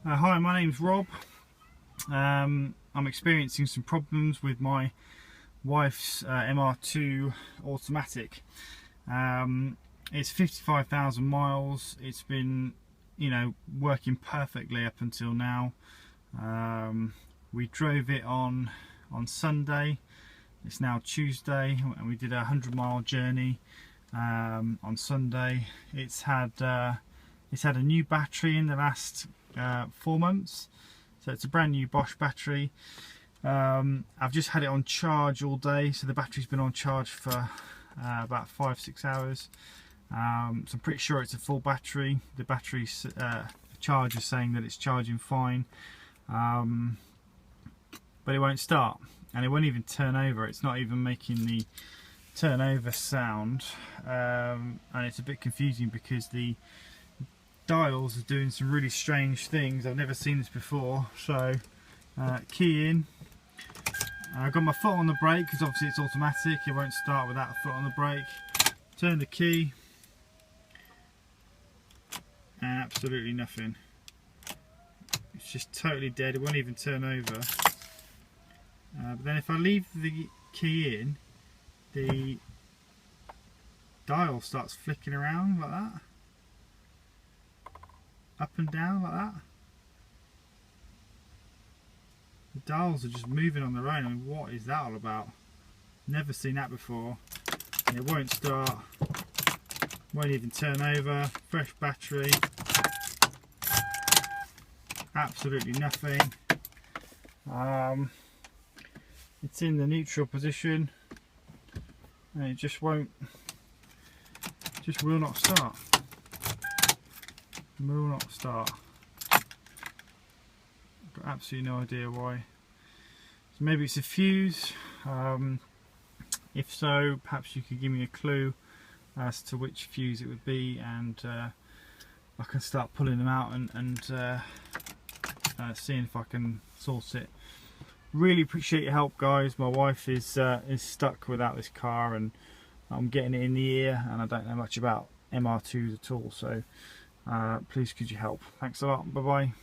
Hi, my name's Rob. I'm experiencing some problems with my wife's Mr2 automatic. It's 55,000 miles. It's been, working perfectly up until now. We drove it on Sunday. It's now Tuesday, and we did a 100-mile journey on Sunday. It's had a new battery in the last 4 months, so it's a brand new Bosch battery. I've just had it on charge all day, so the battery's been on charge for about 5-6 hours. So I'm pretty sure it's a full battery. The battery charge is saying that it's charging fine, but it won't start, and it won't even turn over. It's not even making the turnover sound, and it's a bit confusing because the dials are doing some really strange things. I've never seen this before. So key in. I've got my foot on the brake because obviously it's automatic. It won't start without a foot on the brake. Turn the key, and absolutely nothing. It's just totally dead. It won't even turn over. But then if I leave the key in, the dial starts flicking around like that, up and down like that. The dials are just moving on their own. I mean, what is that all about? Never seen that before. And it won't start, won't even turn over. Fresh battery, absolutely nothing. It's in the neutral position, and it just will not start. Will not start. I've got absolutely no idea why. So maybe it's a fuse. If so, perhaps you could give me a clue as to which fuse it would be, and I can start pulling them out and seeing if I can source it. Really appreciate your help, guys. My wife is stuck without this car, and I'm getting it in the ear, and I don't know much about Mr2s at all. So please could you help? Thanks a lot. Bye bye.